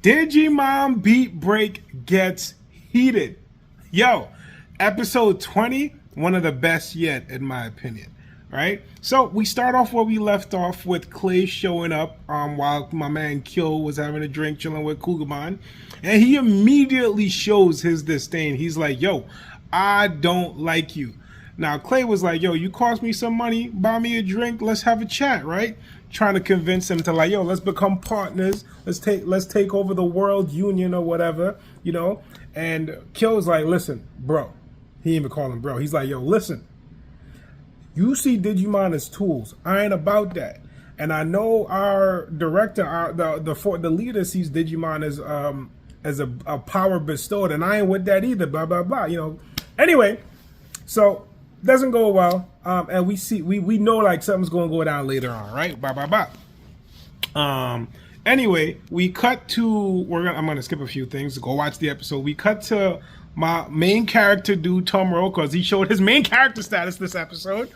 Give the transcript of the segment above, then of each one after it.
Digimon Beat Break gets heated. Yo, episode 20, one of the best yet, in my opinion. Right? So we start off where we left off with Clay showing up while my man Kyo was having a drink, chilling with Kugamon. And he immediately shows his disdain. He's like, yo, I don't like you. Now, Clay was like, yo, you cost me some money, buy me a drink, let's have a chat, right? Trying to convince him to like, yo, let's become partners. Let's take over the world union or whatever, you know? And Kyo's like, listen, bro. He didn't even call him bro. He's like, yo, listen. You see Digimon as tools. I ain't about that. And I know our director, the leader sees Digimon as a power bestowed, and I ain't with that either, blah, blah, blah, you know? Anyway, so doesn't go well, and we know like something's going to go down later on, right? Blah blah blah. Anyway, we cut to I'm gonna skip a few things. Go watch the episode. We cut to my main character dude Tomoro, because he showed his main character status this episode,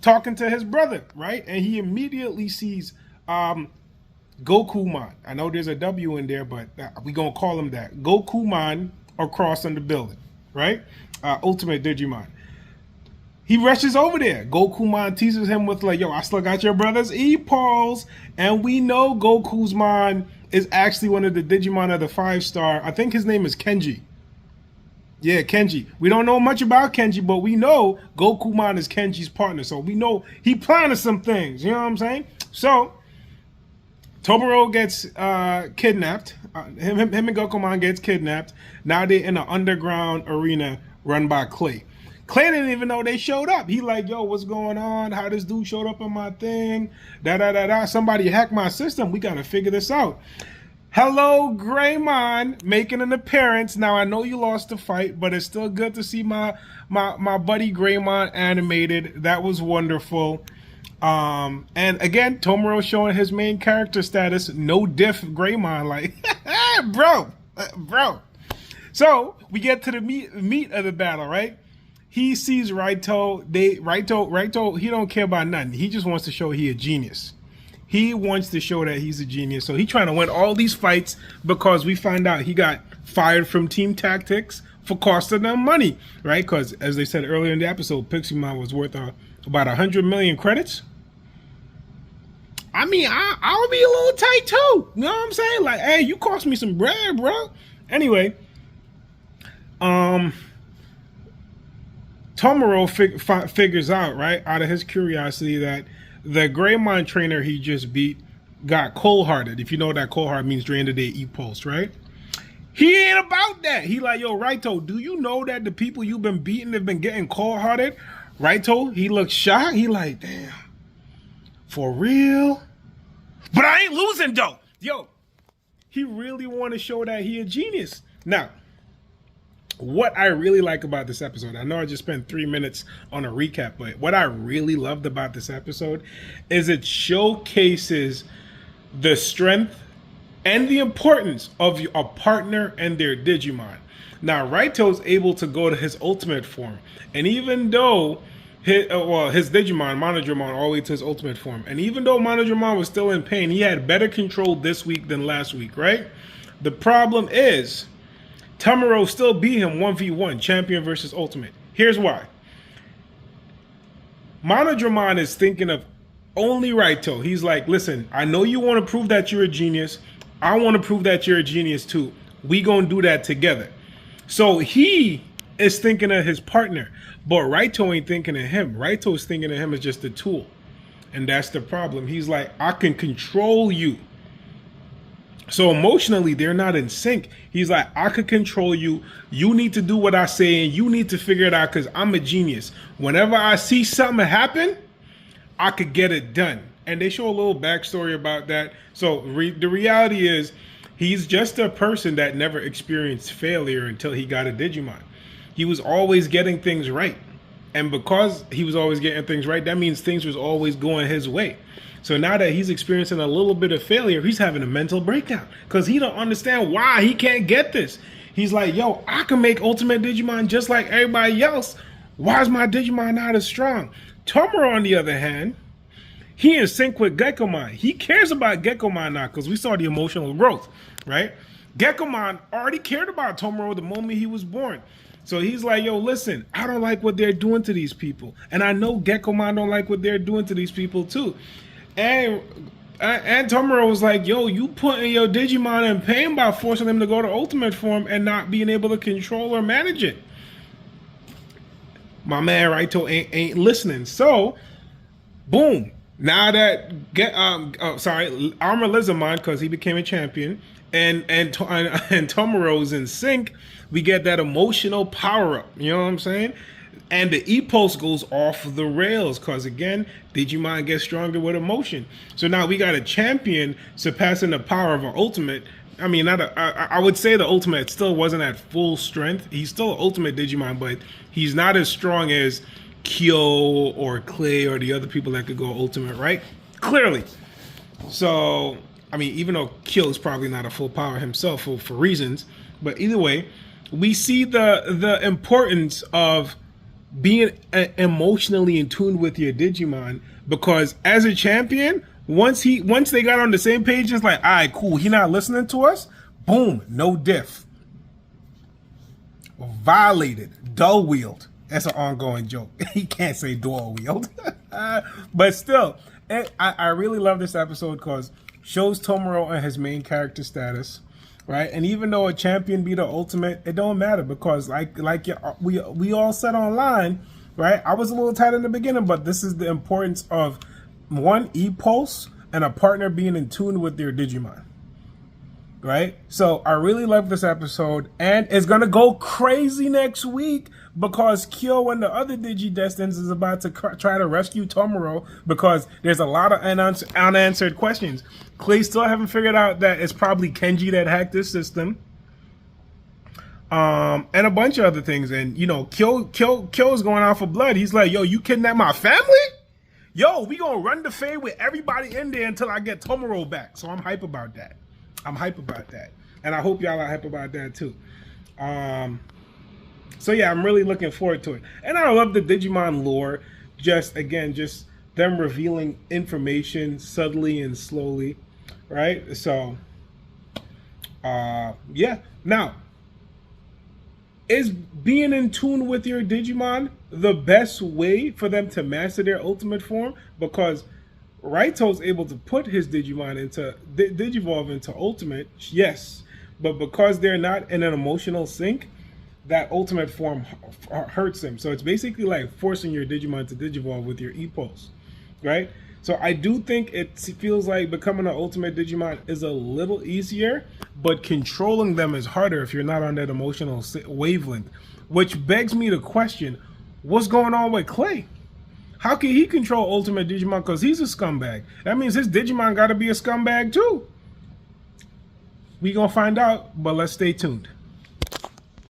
talking to his brother, right? And he immediately sees Gokumon. I know there's a W in there, but we gonna call him that. Gokumon across on the building, right? Ultimate Digimon. He rushes over there. Gokumon teases him with like, yo, I still got your brother's E-Pulse. And we know Gokumon is actually one of the Digimon of the 5-star. I think his name is Kenji. Yeah, Kenji. We don't know much about Kenji, but we know Gokumon is Kenji's partner. So we know he planted some things. You know what I'm saying? So Tomoro gets kidnapped. Him and Gokumon gets kidnapped. Now they're in an underground arena run by Clay. Clay didn't even know they showed up. He like, yo, what's going on? How this dude showed up on my thing? Da-da-da-da. Somebody hacked my system. We got to figure this out. Hello, Greymon, making an appearance. Now, I know you lost the fight, but it's still good to see my buddy Greymon animated. That was wonderful. And again, Tomoro showing his main character status. No diff Greymon. Like, bro. So, we get to the meat of the battle, right? He sees Raito. Raito, he don't care about nothing. He just wants to show he a genius. He wants to show that he's a genius. So he's trying to win all these fights because we find out he got fired from Team Tactics for costing them money, right? Because as they said earlier in the episode, Pixelmon was worth about 100 million credits. I mean, I'll be a little tight too. You know what I'm saying? Like, hey, you cost me some bread, bro. Anyway, Tomoro figures out, right, out of his curiosity, that the Greymon trainer he just beat got cold-hearted. If you know that cold-hearted means drain the day E-Pulse, right? He ain't about that. He like, yo, Raito, do you know that the people you've been beating have been getting cold-hearted? Raito, he looks shocked. He like, damn, for real? But I ain't losing, though. Yo, he really want to show that he a genius. Now, what I really like about this episode, I know I just spent 3 minutes on a recap, but what I really loved about this episode is it showcases the strength and the importance of a partner and their Digimon. Now, Raito's able to go to his ultimate form, and even though his Digimon, Monodramon, all the way to his ultimate form, and even though Monodramon was still in pain, he had better control this week than last week, right? The problem is, Tomoro still beat him 1v1, champion versus ultimate. Here's why. Monodramon is thinking of only Raito. He's like, listen, I know you want to prove that you're a genius. I want to prove that you're a genius too. We gonna do that together. So he is thinking of his partner, but Raito ain't thinking of him. Raito is thinking of him as just a tool. And that's the problem. He's like, I can control you. So emotionally, they're not in sync. He's like, I could control you. You need to do what I say, and you need to figure it out because I'm a genius. Whenever I see something happen, I could get it done. And they show a little backstory about that. So the reality is, he's just a person that never experienced failure until he got a Digimon. He was always getting things right. And because he was always getting things right, that means things was always going his way. So now that he's experiencing a little bit of failure, he's having a mental breakdown because he don't understand why he can't get this. He's like, yo, I can make Ultimate Digimon just like everybody else. Why is my Digimon not as strong? Tomura, on the other hand, he in sync with Gekomon. He cares about Gekomon now because we saw the emotional growth, right? Gekkomon already cared about Tomura the moment he was born. So he's like, yo, listen, I don't like what they're doing to these people. And I know Gekkomon don't like what they're doing to these people too. And Tomura was like, yo, you putting your Digimon in pain by forcing them to go to ultimate form and not being able to control or manage it. My man Raito ain't listening. So, boom. Now that Armor Lizardmon, because he became a champion, and Tomoro's in sync, we get that emotional power up. You know what I'm saying? And the E-Pulse goes off the rails because, again, Digimon gets stronger with emotion. So now we got a champion surpassing the power of an ultimate. I mean, I would say the ultimate still wasn't at full strength. He's still an ultimate Digimon, but he's not as strong as Kyo or Clay or the other people that could go ultimate, right? Clearly. So, I mean, even though Kyo is probably not a full power himself for reasons, but either way, we see the importance of being emotionally in tune with your Digimon, because as a champion, once they got on the same page, it's like, all right, cool, he not listening to us, boom, no diff. Violated, dull wield. That's an ongoing joke. He can't say dual wield. But still, I really love this episode because shows Tomura and his main character status, right? And even though a champion be the ultimate, it don't matter because we all said online, right? I was a little tight in the beginning, but this is the importance of one, E-Pulse, and a partner being in tune with their Digimon. Right? So I really love this episode, and it's gonna go crazy next week because Kyo and the other Digidestins is about to try to rescue Tomura because there's a lot of unanswered questions. Clay still haven't figured out that it's probably Kenji that hacked this system, and a bunch of other things. And you know, Kyo's going out for blood. He's like, yo, you kidnapped my family? Yo, we gonna run the fade with everybody in there until I get Tomura back. So I'm hype about that. I'm hype about that. And I hope y'all are hype about that too. So yeah, I'm really looking forward to it. And I love the Digimon lore. Just them revealing information subtly and slowly. Right? So yeah. Now, is being in tune with your Digimon the best way for them to master their ultimate form? Because Raito's able to put his Digimon into Digivolve into Ultimate, yes, but because they're not in an emotional sync, that Ultimate form hurts him. So it's basically like forcing your Digimon to Digivolve with your E-Pulse, right? So I do think it feels like becoming an Ultimate Digimon is a little easier, but controlling them is harder if you're not on that emotional wavelength, which begs me to question, what's going on with Clay? How can he control Ultimate Digimon? Because he's a scumbag. That means his Digimon got to be a scumbag too. We gonna find out, but let's stay tuned.